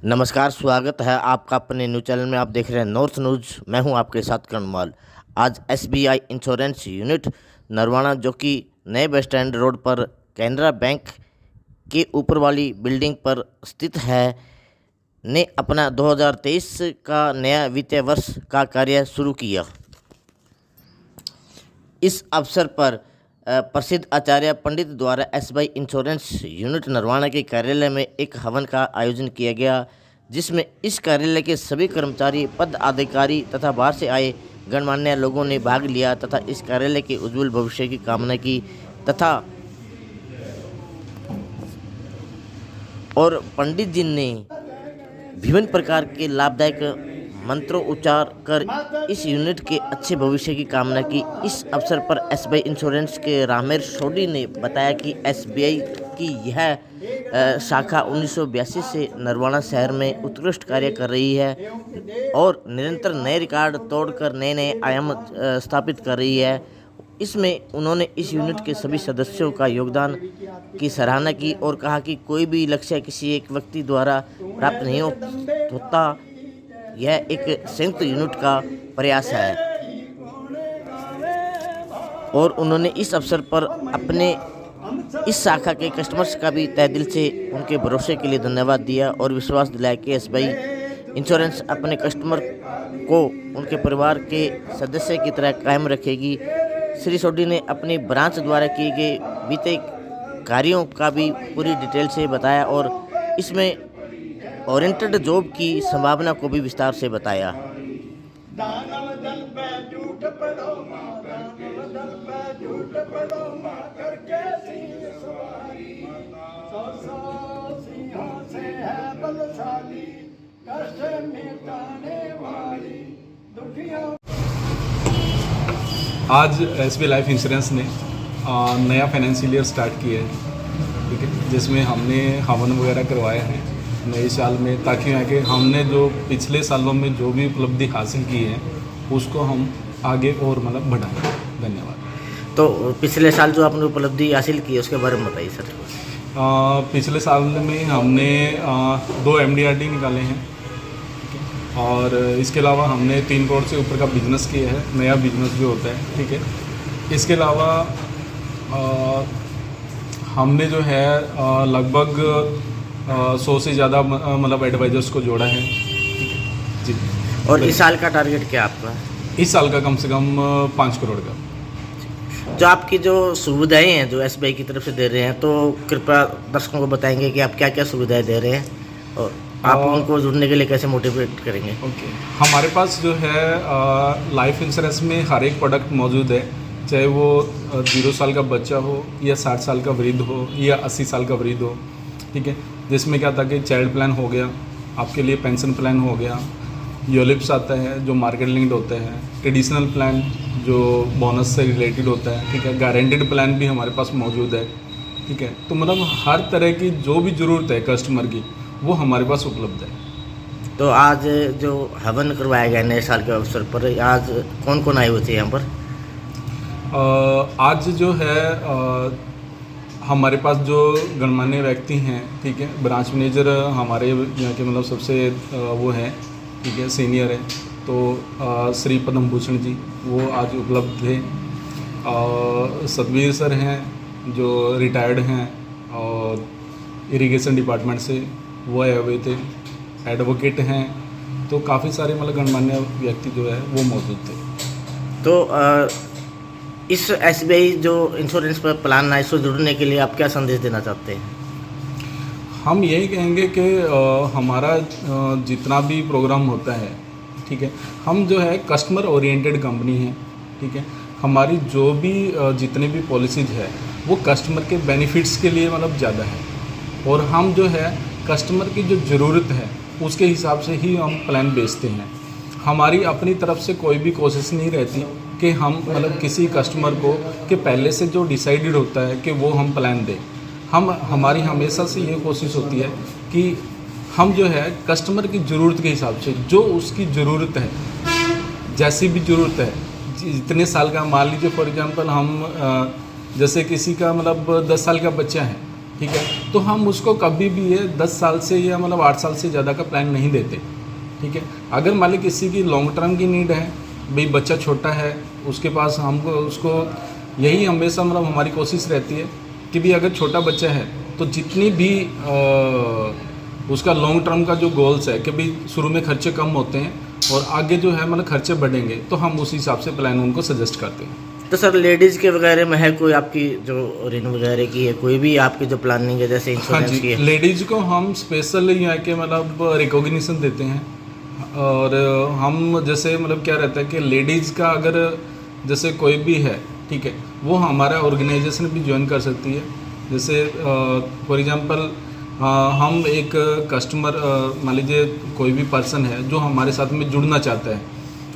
नमस्कार, स्वागत है आपका अपने न्यूज़ चैनल में। आप देख रहे हैं नॉर्थ न्यूज़। मैं हूं आपके साथ कर्णमाल। आज एसबीआई इंश्योरेंस यूनिट नरवाना, जो कि नए बस स्टैंड रोड पर कैनरा बैंक के ऊपर वाली बिल्डिंग पर स्थित है, ने अपना 2023 का नया वित्तीय वर्ष का कार्य शुरू किया। इस अवसर पर प्रसिद्ध आचार्य पंडित द्वारा एसबीआई इंश्योरेंस यूनिट नरवाना के कार्यालय में एक हवन का आयोजन किया गया, जिसमें इस कार्यालय के सभी कर्मचारी, पद अधिकारी तथा बाहर से आए गणमान्य लोगों ने भाग लिया तथा इस कार्यालय के उज्जवल भविष्य की कामना की तथा और पंडित जी ने विभिन्न प्रकार के लाभदायक मंत्रों उच्चार कर इस यूनिट के अच्छे भविष्य की कामना की। इस अवसर पर एसबीआई इंश्योरेंस के रामेर सोडी ने बताया कि एसबीआई की यह शाखा 1982 से नरवाना शहर में उत्कृष्ट कार्य कर रही है और निरंतर नए रिकॉर्ड तोड़कर नए नए आयाम स्थापित कर रही है। इसमें उन्होंने इस यूनिट के सभी सदस्यों का योगदान की सराहना की और कहा कि कोई भी लक्ष्य किसी एक व्यक्ति द्वारा प्राप्त नहीं होता, यह एक संयुक्त यूनिट का प्रयास है। और उन्होंने इस अवसर पर अपने इस शाखा के कस्टमर्स का भी तहे दिल से उनके भरोसे के लिए धन्यवाद दिया और विश्वास दिलाया कि एसबीआई इंश्योरेंस अपने कस्टमर को उनके परिवार के सदस्य की तरह कायम रखेगी। श्री सोडी ने अपनी ब्रांच द्वारा किए गए बीते कार्यों का भी पूरी डिटेल से बताया और इसमें ओरिएंटेड जॉब की संभावना को भी विस्तार से बताया। आज एसबीआई लाइफ इंश्योरेंस ने नया फाइनेंशियल ईयर स्टार्ट किया है, ठीक है, जिसमें हमने हवन वगैरह करवाया है नए साल में, ताकि आगे हमने जो पिछले सालों में जो भी उपलब्धि हासिल की है उसको हम आगे और मतलब बढ़ाएं। धन्यवाद। तो पिछले साल जो आपने उपलब्धि हासिल की है उसके बारे में बताइए सर। पिछले साल में हमने 2 MDRT निकाले हैं और इसके अलावा हमने 3 करोड़ से ऊपर का बिजनेस किया है, नया बिजनेस जो होता है, ठीक है। इसके अलावा हमने जो है लगभग 100 से ज़्यादा मतलब एडवाइजर्स को जोड़ा है, जी। और इस साल का टारगेट क्या आपका? इस साल का कम से कम 5 करोड़ का। जो आपकी जो सुविधाएं हैं जो एसबीआई की तरफ से दे रहे हैं, तो कृपया दर्शकों को बताएंगे कि आप क्या क्या सुविधाएं दे रहे हैं और आप उनको जुड़ने के लिए कैसे मोटिवेट करेंगे? ओके, हमारे पास जो है लाइफ इंश्योरेंस में हर एक प्रोडक्ट मौजूद है, चाहे वो 0 साल का बच्चा हो या 60 साल का वृद्ध हो या 80 साल का वृद्ध हो, ठीक है। जिसमें क्या था कि चाइल्ड प्लान हो गया, आपके लिए पेंशन प्लान हो गया, यूलिप्स आता है जो मार्केट लिंक्ड होते हैं, ट्रेडिशनल प्लान जो बोनस से रिलेटेड होता है, ठीक है, गारंटेड प्लान भी हमारे पास मौजूद है, ठीक है। तो मतलब हर तरह की जो भी ज़रूरत है कस्टमर की वो हमारे पास उपलब्ध है। तो आज जो हवन करवाया गया नए साल के अवसर पर, आज कौन कौन आए हुए थे यहाँ पर? आज जो है हमारे पास जो गणमान्य व्यक्ति हैं, ठीक है, ब्रांच मैनेजर हमारे यहाँ के मतलब सबसे वो हैं, ठीक है, सीनियर है, तो श्री पद्म भूषण जी वो आज उपलब्ध थे। सतवीर सर हैं जो रिटायर्ड हैं और इरिगेशन डिपार्टमेंट से वो आए हुए थे। एडवोकेट हैं, तो काफ़ी सारे मतलब गणमान्य व्यक्ति जो है वो मौजूद थे। तो इस एसबीआई जो इंश्योरेंस पर प्लान है, इसको जुड़ने के लिए आप क्या संदेश देना चाहते हैं? हम यही कहेंगे कि हमारा जितना भी प्रोग्राम होता है, ठीक है, हम जो है कस्टमर ओरिएंटेड कंपनी है, ठीक है। हमारी जो भी जितने भी पॉलिसीज है वो कस्टमर के बेनिफिट्स के लिए मतलब ज़्यादा है और हम जो है कस्टमर की जो ज़रूरत है उसके हिसाब से ही हम प्लान बेचते हैं। हमारी अपनी तरफ से कोई भी कोशिश नहीं रहती कि हम मतलब किसी कस्टमर को कि पहले से जो डिसाइडेड होता है कि वो हम प्लान दें। हमारी हमेशा से ये कोशिश होती है कि हम जो है कस्टमर की ज़रूरत के हिसाब से, जो उसकी ज़रूरत है, जैसी भी ज़रूरत है, जितने साल का मान लीजिए फॉर एग्जांपल हम जैसे किसी का मतलब 10 साल का बच्चा है, ठीक है, तो हम उसको कभी भी ये 10 साल से या मतलब 8 साल से ज़्यादा का प्लान नहीं देते, ठीक है। अगर मान ली किसी की लॉन्ग टर्म की नीड है, भाई बच्चा छोटा है उसके पास, हमको उसको यही हमेशा मतलब हमारी कोशिश रहती है कि भी अगर छोटा बच्चा है तो जितनी भी उसका लॉन्ग टर्म का जो गोल्स है कि भाई शुरू में खर्चे कम होते हैं और आगे जो है मतलब खर्चे बढ़ेंगे, तो हम उस हिसाब से प्लान उनको सजेस्ट करते हैं। तो सर लेडीज़ के वगैरह में है कोई आपकी जो ऋण वगैरह की है, कोई भी आपकी जो प्लानिंग है जैसे हाँ इंश्योरेंस की जी, है? लेडीज़ को हम स्पेशल यहाँ के मतलब रिकॉग्निशन देते हैं। और हम जैसे मतलब क्या रहता है कि लेडीज़ का अगर जैसे कोई भी है, ठीक है, वो हमारा ऑर्गेनाइजेशन भी ज्वाइन कर सकती है। जैसे फॉर एग्जांपल हम एक कस्टमर मान लीजिए कोई भी पर्सन है जो हमारे साथ में जुड़ना चाहता है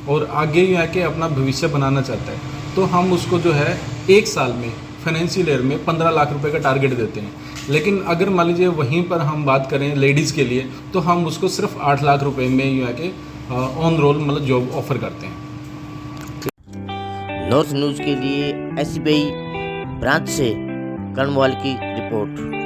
और आगे ही आके अपना भविष्य बनाना चाहता है, तो हम उसको जो है 1 साल में फाइनेंशियल ईयर में 15 लाख रुपए का टारगेट देते हैं। लेकिन अगर मान लीजिए वहीं पर हम बात करें लेडीज़ के लिए, तो हम उसको सिर्फ 8 लाख रुपए में ही आके ऑन रोल मतलब जॉब ऑफर करते हैं। नॉर्थ न्यूज़ के लिए SBI ब्रांच से कर्णवाल की रिपोर्ट।